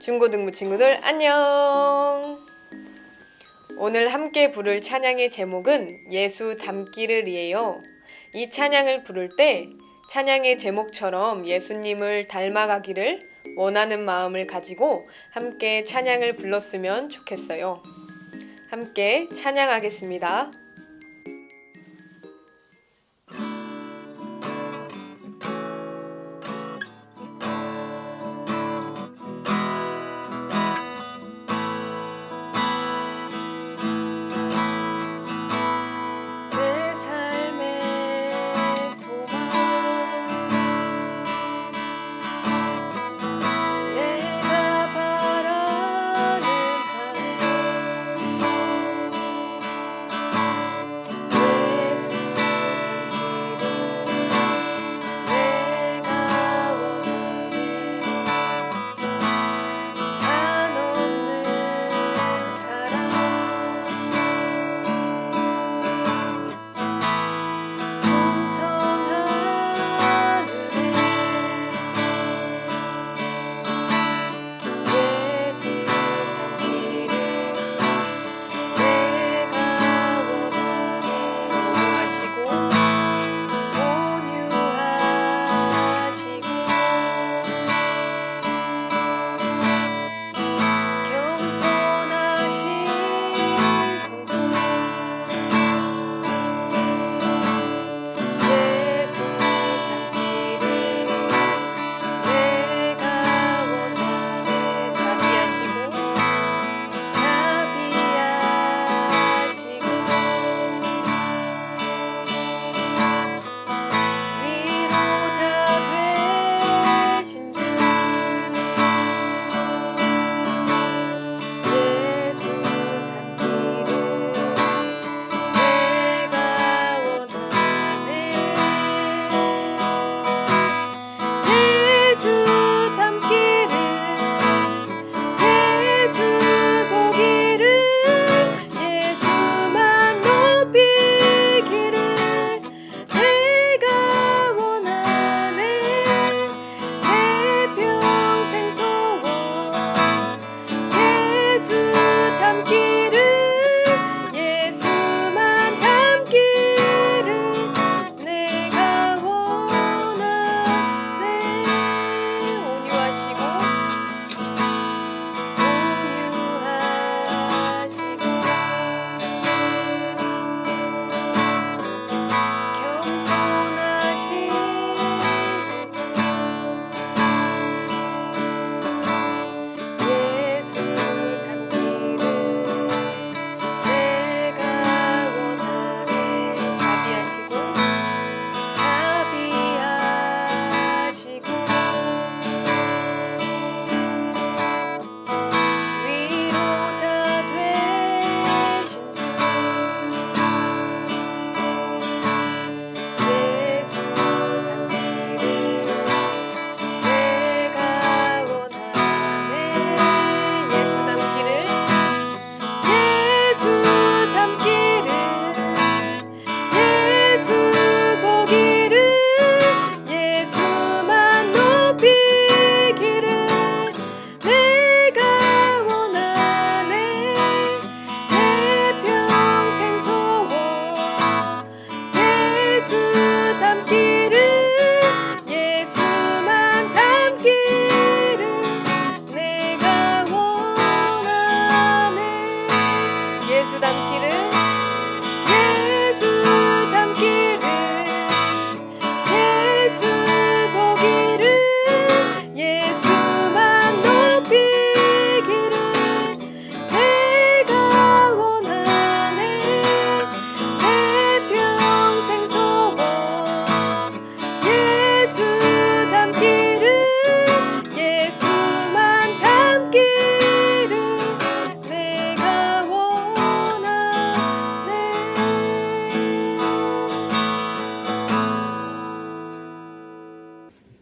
중고등부 친구들 안녕! 오늘 함께 부를 찬양의 제목은 예수 닮기를이에요. 이 찬양을 부를 때 찬양의 제목처럼 예수님을 닮아가기를 원하는 마음을 가지고 함께 찬양을 불렀으면 좋겠어요. 함께 찬양하겠습니다.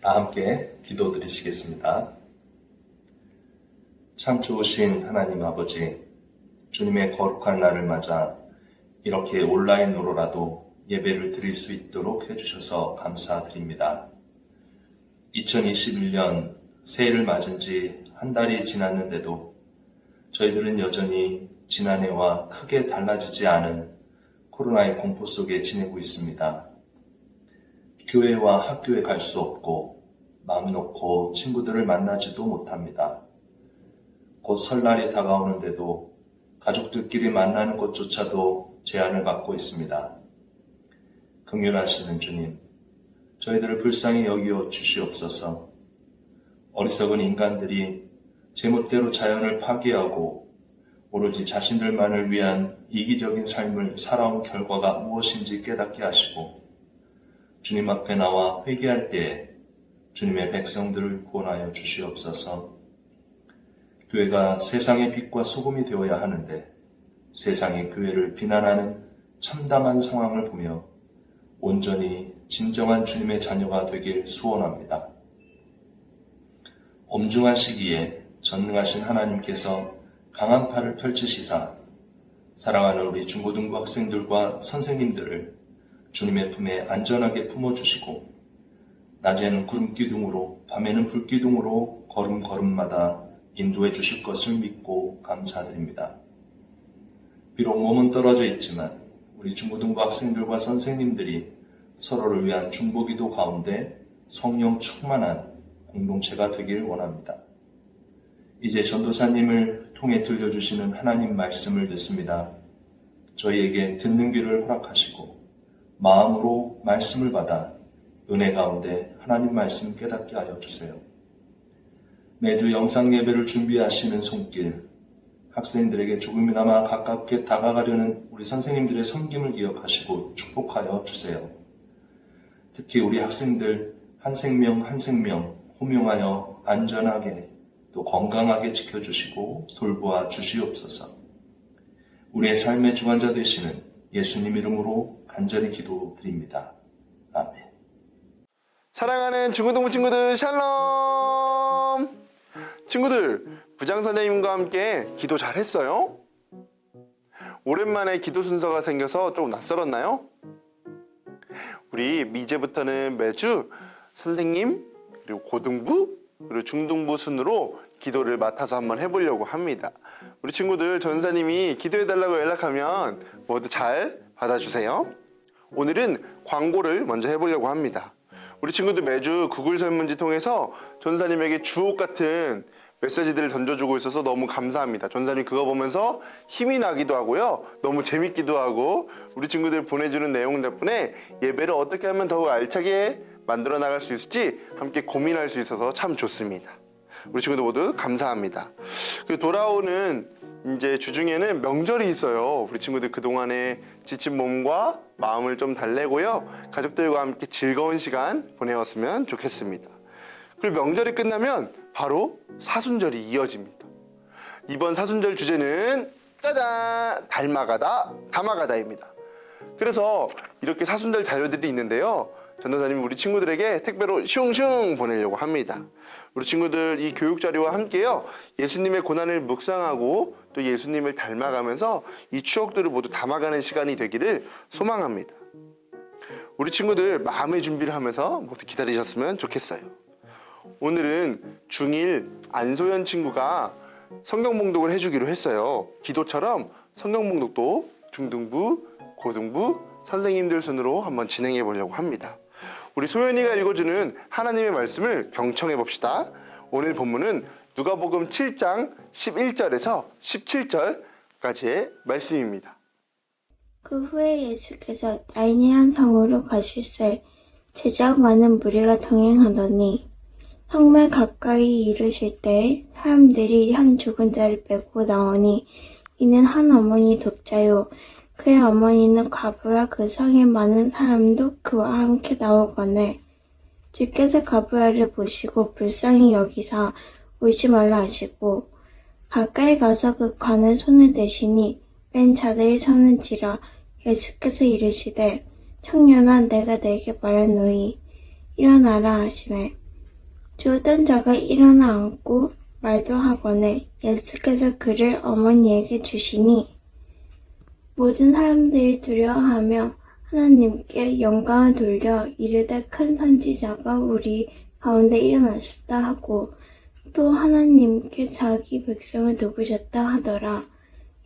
다 함께 기도드리시겠습니다. 참 좋으신 하나님 아버지, 주님의 거룩한 날을 맞아 이렇게 온라인으로라도 예배를 드릴 수 있도록 해주셔서 감사드립니다. 2021년 새해를 맞은 지 한 달이 지났는데도 저희들은 여전히 지난해와 크게 달라지지 않은 코로나의 공포 속에 지내고 있습니다. 교회와 학교에 갈 수 없고 마음 놓고 친구들을 만나지도 못합니다. 곧 설날이 다가오는데도 가족들끼리 만나는 것조차도 제한을 받고 있습니다. 긍휼하시는 주님, 저희들을 불쌍히 여기어 주시옵소서. 어리석은 인간들이 제멋대로 자연을 파괴하고 오로지 자신들만을 위한 이기적인 삶을 살아온 결과가 무엇인지 깨닫게 하시고 주님 앞에 나와 회개할 때에 주님의 백성들을 구원하여 주시옵소서. 교회가 세상의 빛과 소금이 되어야 하는데 세상이 교회를 비난하는 참담한 상황을 보며 온전히 진정한 주님의 자녀가 되길 소원합니다. 엄중한 시기에 전능하신 하나님께서 강한 팔을 펼치시사 사랑하는 우리 중고등부 학생들과 선생님들을 주님의 품에 안전하게 품어주시고 낮에는 구름기둥으로 밤에는 불기둥으로 걸음걸음마다 인도해 주실 것을 믿고 감사드립니다. 비록 몸은 떨어져 있지만 우리 중고등부 학생들과 선생님들이 서로를 위한 중보기도 가운데 성령 충만한 공동체가 되길 원합니다. 이제 전도사님을 통해 들려주시는 하나님 말씀을 듣습니다. 저희에게 듣는 귀를 허락하시고 마음으로 말씀을 받아 은혜 가운데 하나님 말씀 깨닫게 하여 주세요. 매주 영상 예배를 준비하시는 손길, 학생들에게 조금이나마 가깝게 다가가려는 우리 선생님들의 섬김을 기억하시고 축복하여 주세요. 특히 우리 학생들 한 생명 한 생명 호명하여 안전하게 또 건강하게 지켜주시고 돌보아 주시옵소서. 우리의 삶의 주관자 되시는 예수님 이름으로 간절히 기도드립니다. 아멘. 사랑하는 중고등부 친구들 샬롬! 친구들, 부장선생님과 함께 기도 잘했어요? 오랜만에 기도 순서가 생겨서 좀 낯설었나요? 우리 이제부터는 매주 선생님, 그리고 고등부, 그리고 중등부 순으로 기도를 맡아서 한번 해보려고 합니다. 우리 친구들 전사님이 기도해달라고 연락하면 모두 잘 받아주세요. 오늘은 광고를 먼저 해보려고 합니다. 우리 친구들 매주 구글 설문지 통해서 전사님에게 주옥 같은 메시지들을 던져주고 있어서 너무 감사합니다. 전사님 그거 보면서 힘이 나기도 하고요. 너무 재밌기도 하고 우리 친구들 보내주는 내용 덕분에 예배를 어떻게 하면 더욱 알차게 만들어 나갈 수 있을지 함께 고민할 수 있어서 참 좋습니다. 우리 친구들 모두 감사합니다. 그 돌아오는 이제 주중에는 명절이 있어요. 우리 친구들 그동안에 지친 몸과 마음을 좀 달래고요. 가족들과 함께 즐거운 시간 보내왔으면 좋겠습니다. 그리고 명절이 끝나면 바로 사순절이 이어집니다. 이번 사순절 주제는 짜잔! 닮아가다, 담아가다입니다. 그래서 이렇게 사순절 자료들이 있는데요. 전도사님 우리 친구들에게 택배로 슝슝 보내려고 합니다. 우리 친구들 이 교육 자료와 함께요. 예수님의 고난을 묵상하고 또 예수님을 닮아가면서 이 추억들을 모두 담아가는 시간이 되기를 소망합니다. 우리 친구들 마음의 준비를 하면서 모두 기다리셨으면 좋겠어요. 오늘은 중1 안소연 친구가 성경 봉독을 해주기로 했어요. 기도처럼 성경 봉독도 중등부, 고등부 선생님들 순으로 한번 진행해 보려고 합니다. 우리 소연이가 읽어주는 하나님의 말씀을 경청해 봅시다. 오늘 본문은 누가복음 7장 11절에서 17절까지의 말씀입니다. 그 후에 예수께서 나인이란 성으로 가실새 제자와 많은 무리가 동행하더니 성문 가까이 이르실 때 사람들이 한 죽은 자를 메고 나오니 이는 한 어머니 독자요 그의 어머니는 과부라 그 성에 많은 사람도 그와 함께 나오거늘 주께서 과부라를 보시고 불쌍히 여기사 울지 말라 하시고 가까이 가서 그 관에 손을 대시니 맨 자들이 서는지라 예수께서 이르시되 청년아 내가 내게 말하노니 일어나라 하시매 죽었던 자가 일어나 앉고 말도 하거늘 예수께서 그를 어머니에게 주시니 모든 사람들이 두려워하며 하나님께 영광을 돌려 이르되 큰 선지자가 우리 가운데 일어나셨다 하고 또 하나님께 자기 백성을 돕으셨다 하더라.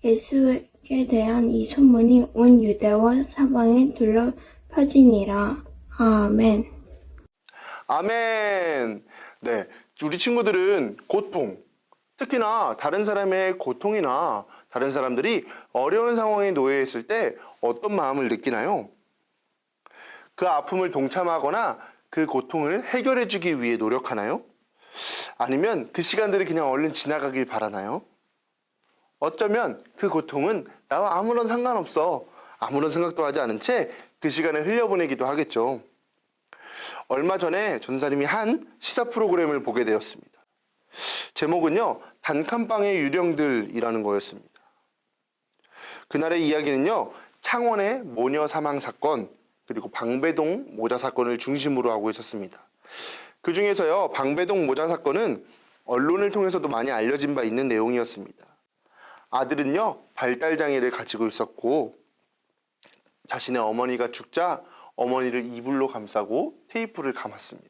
예수에 대한 이 소문이 온 유대와 사방에 둘러 퍼지니라. 아멘. 아멘. 네, 우리 친구들은 고통, 특히나 다른 사람의 고통이나 다른 사람들이 어려운 상황에 놓여 있을 때 어떤 마음을 느끼나요? 그 아픔을 동참하거나 그 고통을 해결해 주기 위해 노력하나요? 아니면 그 시간들이 그냥 얼른 지나가길 바라나요? 어쩌면 그 고통은 나와 아무런 상관없어, 아무런 생각도 하지 않은 채 그 시간을 흘려보내기도 하겠죠. 얼마 전에 전사님이 한 시사 프로그램을 보게 되었습니다. 제목은요, 단칸방의 유령들이라는 거였습니다. 그날의 이야기는요, 창원의 모녀 사망 사건, 그리고 방배동 모자 사건을 중심으로 하고 있었습니다. 그 중에서요, 방배동 모자 사건은 언론을 통해서도 많이 알려진 바 있는 내용이었습니다. 아들은요, 발달장애를 가지고 있었고, 자신의 어머니가 죽자 어머니를 이불로 감싸고 테이프를 감았습니다.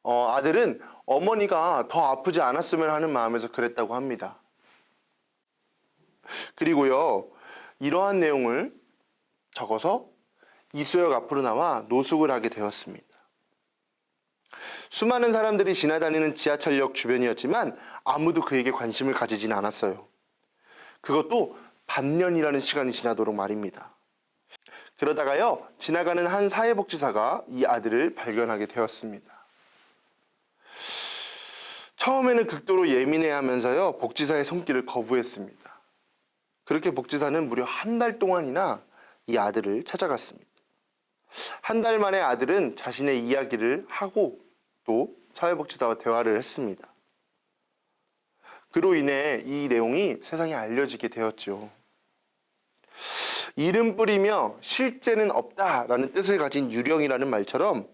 아들은 어머니가 더 아프지 않았으면 하는 마음에서 그랬다고 합니다. 그리고요, 이러한 내용을 적어서 이수역 앞으로 나와 노숙을 하게 되었습니다. 수많은 사람들이 지나다니는 지하철역 주변이었지만 아무도 그에게 관심을 가지진 않았어요. 그것도 반년이라는 시간이 지나도록 말입니다. 그러다가요, 지나가는 한 사회복지사가 이 아들을 발견하게 되었습니다. 처음에는 극도로 예민해하면서요, 복지사의 손길을 거부했습니다. 그렇게 복지사는 무려 한 달 동안이나 이 아들을 찾아갔습니다. 한 달 만에 아들은 자신의 이야기를 하고 또 사회복지사와 대화를 했습니다. 그로 인해 이 내용이 세상에 알려지게 되었죠. 이름 뿌리며 실제는 없다라는 뜻을 가진 유령이라는 말처럼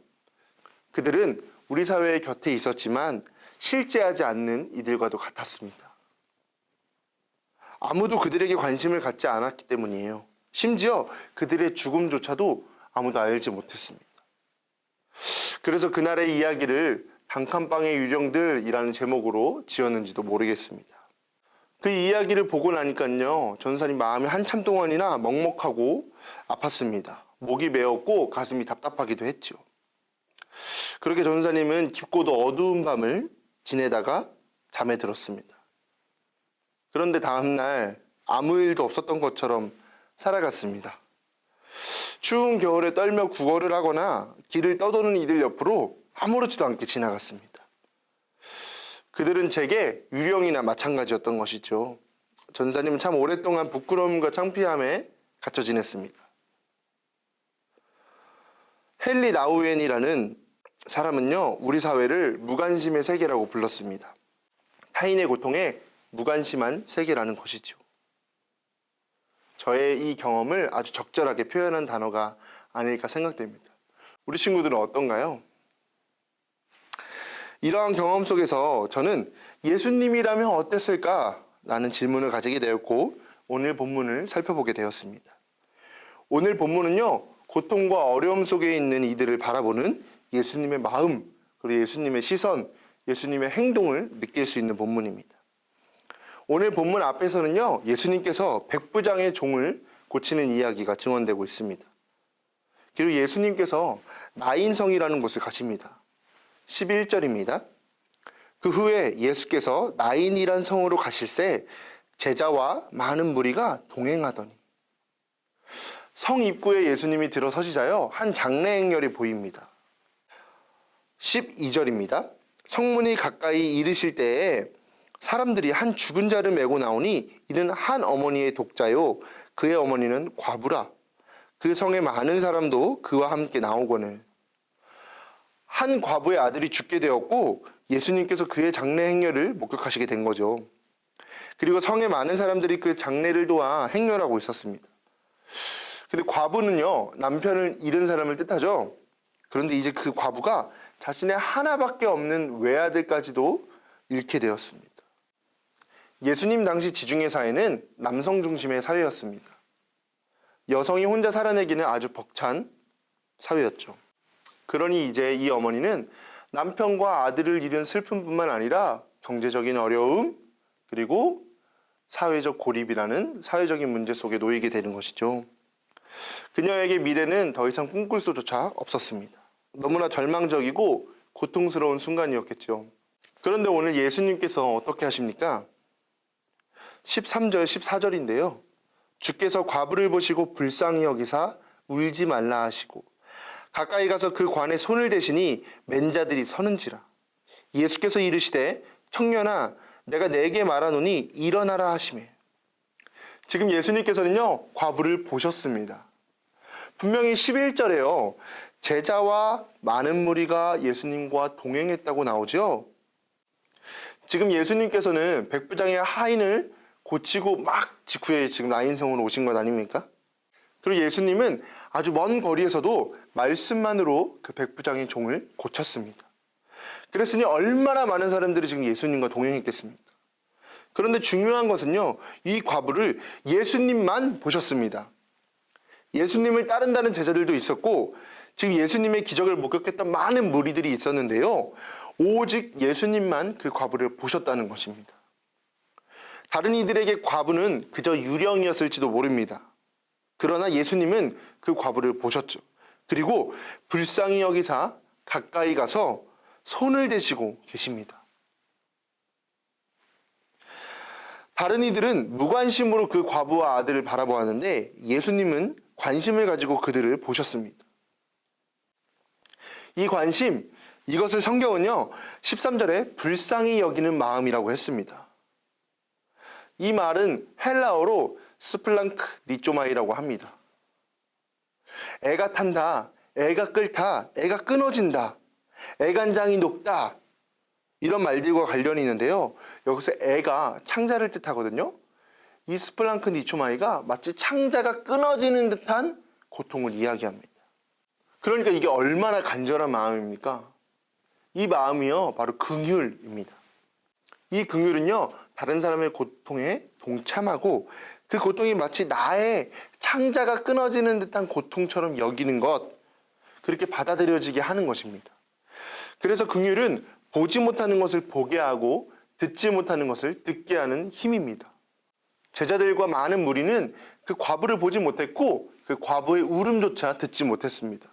그들은 우리 사회의 곁에 있었지만 실제하지 않는 이들과도 같았습니다. 아무도 그들에게 관심을 갖지 않았기 때문이에요. 심지어 그들의 죽음조차도 아무도 알지 못했습니다. 그래서 그날의 이야기를 단칸방의 유령들이라는 제목으로 지었는지도 모르겠습니다. 그 이야기를 보고 나니까요, 전사님 마음이 한참 동안이나 먹먹하고 아팠습니다. 목이 메었고 가슴이 답답하기도 했죠. 그렇게 전사님은 깊고도 어두운 밤을 지내다가 잠에 들었습니다. 그런데 다음날 아무 일도 없었던 것처럼 살아갔습니다. 추운 겨울에 떨며 구걸을 하거나 길을 떠도는 이들 옆으로 아무렇지도 않게 지나갔습니다. 그들은 제게 유령이나 마찬가지였던 것이죠. 전사님은 참 오랫동안 부끄러움과 창피함에 갇혀 지냈습니다. 헨리 나우엔이라는 사람은요, 우리 사회를 무관심의 세계라고 불렀습니다. 타인의 고통에 무관심한 세계라는 것이죠. 저의 이 경험을 아주 적절하게 표현한 단어가 아닐까 생각됩니다. 우리 친구들은 어떤가요? 이러한 경험 속에서 저는 예수님이라면 어땠을까? 라는 질문을 가지게 되었고 오늘 본문을 살펴보게 되었습니다. 오늘 본문은요, 고통과 어려움 속에 있는 이들을 바라보는 예수님의 마음, 그리고 예수님의 시선, 예수님의 행동을 느낄 수 있는 본문입니다. 오늘 본문 앞에서는요, 예수님께서 백부장의 종을 고치는 이야기가 증언되고 있습니다. 그리고 예수님께서 나인성이라는 곳을 가십니다. 11절입니다. 그 후에 예수께서 나인이란 성으로 가실새 제자와 많은 무리가 동행하더니, 성 입구에 예수님이 들어서시자요, 한 장례 행렬이 보입니다. 12절입니다. 성문이 가까이 이르실 때에 사람들이 한 죽은 자를 메고 나오니 이는 한 어머니의 독자요 그의 어머니는 과부라. 그 성에 많은 사람도 그와 함께 나오거늘. 한 과부의 아들이 죽게 되었고 예수님께서 그의 장례 행렬을 목격하시게 된 거죠. 그리고 성에 많은 사람들이 그 장례를 도와 행렬하고 있었습니다. 근데 과부는요, 남편을 잃은 사람을 뜻하죠. 그런데 이제 그 과부가 자신의 하나밖에 없는 외아들까지도 잃게 되었습니다. 예수님 당시 지중해 사회는 남성 중심의 사회였습니다. 여성이 혼자 살아내기는 아주 벅찬 사회였죠. 그러니 이제 이 어머니는 남편과 아들을 잃은 슬픔뿐만 아니라 경제적인 어려움, 그리고 사회적 고립이라는 사회적인 문제 속에 놓이게 되는 것이죠. 그녀에게 미래는 더 이상 꿈꿀 수조차 없었습니다. 너무나 절망적이고 고통스러운 순간이었겠죠. 그런데 오늘 예수님께서 어떻게 하십니까? 13절, 14절인데요. 주께서 과부를 보시고 불쌍히 여기사 울지 말라 하시고 가까이 가서 그 관에 손을 대시니 맨 자들이 서는지라. 예수께서 이르시되 청년아 내가 네게 말하노니 일어나라 하시매. 지금 예수님께서는요 과부를 보셨습니다. 분명히 11절에요 제자와 많은 무리가 예수님과 동행했다고 나오죠. 지금 예수님께서는 백부장의 하인을 고치고 막 직후에 지금 나인성으로 오신 것 아닙니까? 그리고 예수님은 아주 먼 거리에서도 말씀만으로 그 백부장의 종을 고쳤습니다. 그랬으니 얼마나 많은 사람들이 지금 예수님과 동행했겠습니까? 그런데 중요한 것은요, 이 과부를 예수님만 보셨습니다. 예수님을 따른다는 제자들도 있었고, 지금 예수님의 기적을 목격했던 많은 무리들이 있었는데요, 오직 예수님만 그 과부를 보셨다는 것입니다. 다른 이들에게 과부는 그저 유령이었을지도 모릅니다. 그러나 예수님은 그 과부를 보셨죠. 그리고 불쌍히 여기사 가까이 가서 손을 대시고 계십니다. 다른 이들은 무관심으로 그 과부와 아들을 바라보았는데 예수님은 관심을 가지고 그들을 보셨습니다. 이 관심, 이것을 성경은요 13절에 불쌍히 여기는 마음이라고 했습니다. 이 말은 헬라어로 스플랑크 니조마이라고 합니다. 애가 탄다, 애가 끓다, 애가 끊어진다, 애간장이 녹다, 이런 말들과 관련이 있는데요. 여기서 애가 창자를 뜻하거든요. 이 스플랑크 니초마이가 마치 창자가 끊어지는 듯한 고통을 이야기합니다. 그러니까 이게 얼마나 간절한 마음입니까? 이 마음이요 바로 긍휼입니다. 이 긍휼은요 다른 사람의 고통에 동참하고 그 고통이 마치 나의 창자가 끊어지는 듯한 고통처럼 여기는 것, 그렇게 받아들여지게 하는 것입니다. 그래서 긍휼은 보지 못하는 것을 보게 하고 듣지 못하는 것을 듣게 하는 힘입니다. 제자들과 많은 무리는 그 과부를 보지 못했고 그 과부의 울음조차 듣지 못했습니다.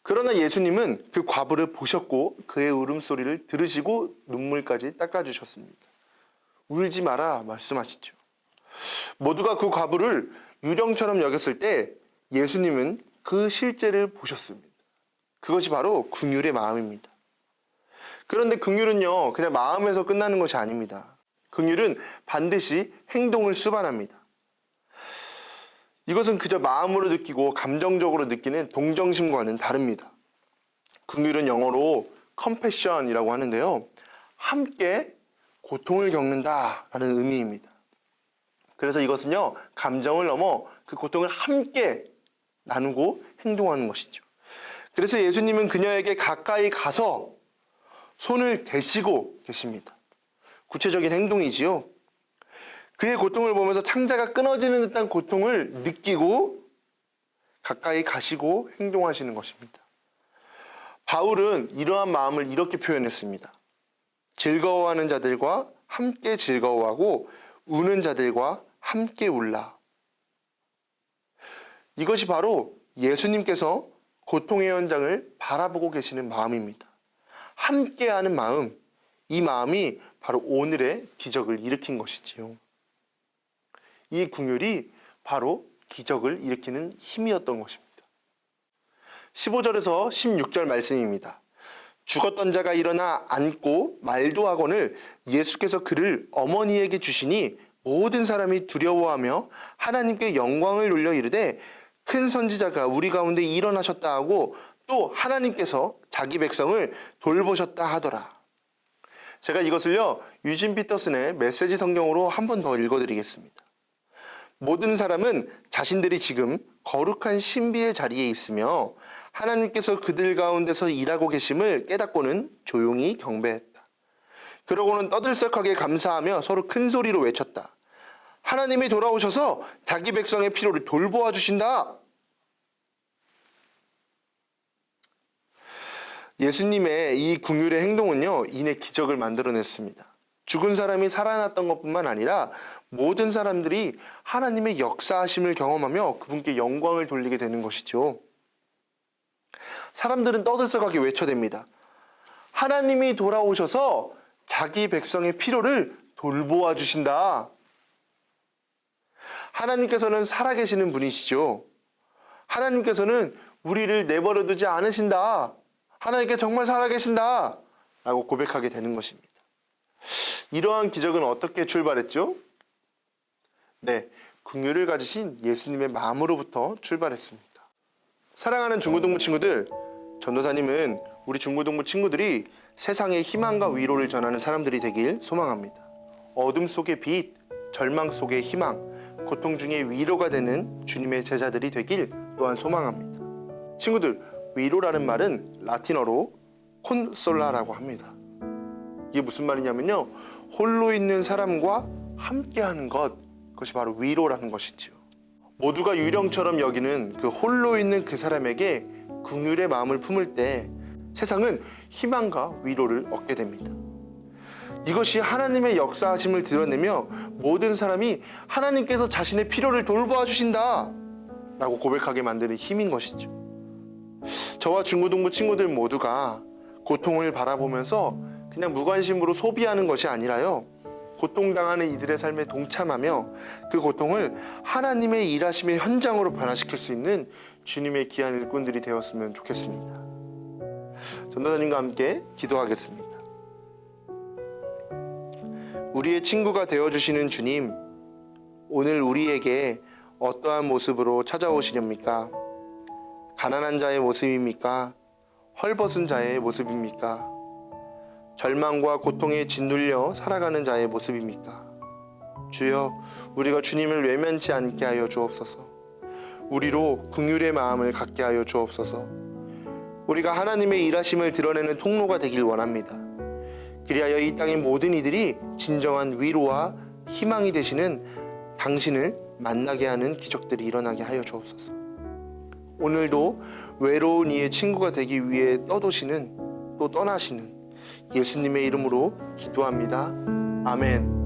그러나 예수님은 그 과부를 보셨고 그의 울음소리를 들으시고 눈물까지 닦아주셨습니다. 울지 마라 말씀하시죠. 모두가 그 과부를 유령처럼 여겼을 때 예수님은 그 실제를 보셨습니다. 그것이 바로 긍휼의 마음입니다. 그런데 긍휼은요 그냥 마음에서 끝나는 것이 아닙니다. 긍휼은 반드시 행동을 수반합니다. 이것은 그저 마음으로 느끼고 감정적으로 느끼는 동정심과는 다릅니다. 긍휼은 영어로 compassion이라고 하는데요, 함께 고통을 겪는다라는 의미입니다. 그래서 이것은요 감정을 넘어 그 고통을 함께 나누고 행동하는 것이죠. 그래서 예수님은 그녀에게 가까이 가서 손을 대시고 계십니다. 구체적인 행동이지요. 그의 고통을 보면서 창자가 끊어지는 듯한 고통을 느끼고 가까이 가시고 행동하시는 것입니다. 바울은 이러한 마음을 이렇게 표현했습니다. 즐거워하는 자들과 함께 즐거워하고 우는 자들과 함께 울라. 이것이 바로 예수님께서 고통의 현장을 바라보고 계시는 마음입니다. 함께하는 마음, 이 마음이 바로 오늘의 기적을 일으킨 것이지요. 이 긍휼이 바로 기적을 일으키는 힘이었던 것입니다. 15절에서 16절 말씀입니다. 죽었던 자가 일어나 앉고 말도 하거늘 예수께서 그를 어머니에게 주시니 모든 사람이 두려워하며 하나님께 영광을 돌려 이르되 큰 선지자가 우리 가운데 일어나셨다 하고 또 하나님께서 자기 백성을 돌보셨다 하더라. 제가 이것을요 유진 피터슨의 메시지 성경으로 한 번 더 읽어드리겠습니다. 모든 사람은 자신들이 지금 거룩한 신비의 자리에 있으며 하나님께서 그들 가운데서 일하고 계심을 깨닫고는 조용히 경배했다. 그러고는 떠들썩하게 감사하며 서로 큰 소리로 외쳤다. 하나님이 돌아오셔서 자기 백성의 필요를 돌보아 주신다. 예수님의 이 긍휼의 행동은요, 이내 기적을 만들어냈습니다. 죽은 사람이 살아났던 것뿐만 아니라 모든 사람들이 하나님의 역사하심을 경험하며 그분께 영광을 돌리게 되는 것이죠. 사람들은 떠들썩하게 외쳐댑니다. 하나님이 돌아오셔서 자기 백성의 필요를 돌보아 주신다. 하나님께서는 살아계시는 분이시죠. 하나님께서는 우리를 내버려 두지 않으신다. 하나님께 정말 살아계신다. 라고 고백하게 되는 것입니다. 이러한 기적은 어떻게 출발했죠? 네, 긍휼을 가지신 예수님의 마음으로부터 출발했습니다. 사랑하는 중고등부 친구들, 전도사님은 우리 중고등부 친구들이 세상에 희망과 위로를 전하는 사람들이 되길 소망합니다. 어둠 속의 빛, 절망 속의 희망, 고통 중에 위로가 되는 주님의 제자들이 되길 또한 소망합니다. 친구들, 위로라는 말은 라틴어로 콘솔라라고 합니다. 이게 무슨 말이냐면요, 홀로 있는 사람과 함께하는 것, 그것이 바로 위로라는 것이지요. 모두가 유령처럼 여기는 그 홀로 있는 그 사람에게 긍휼의 마음을 품을 때 세상은 희망과 위로를 얻게 됩니다. 이것이 하나님의 역사하심을 드러내며 모든 사람이 하나님께서 자신의 필요를 돌보아 주신다 라고 고백하게 만드는 힘인 것이죠. 저와 중고등부 친구들 모두가 고통을 바라보면서 그냥 무관심으로 소비하는 것이 아니라요, 고통당하는 이들의 삶에 동참하며 그 고통을 하나님의 일하심의 현장으로 변화시킬 수 있는 주님의 귀한 일꾼들이 되었으면 좋겠습니다. 전도사님과 함께 기도하겠습니다. 우리의 친구가 되어주시는 주님, 오늘 우리에게 어떠한 모습으로 찾아오시렵니까? 가난한 자의 모습입니까? 헐벗은 자의 모습입니까? 절망과 고통에 짓눌려 살아가는 자의 모습입니까? 주여, 우리가 주님을 외면치 않게 하여 주옵소서. 우리로 긍휼의 마음을 갖게 하여 주옵소서. 우리가 하나님의 일하심을 드러내는 통로가 되길 원합니다. 그리하여 이 땅의 모든 이들이 진정한 위로와 희망이 되시는 당신을 만나게 하는 기적들이 일어나게 하여 주옵소서. 오늘도 외로운 이의 친구가 되기 위해 떠도시는, 또 떠나시는 예수님의 이름으로 기도합니다. 아멘.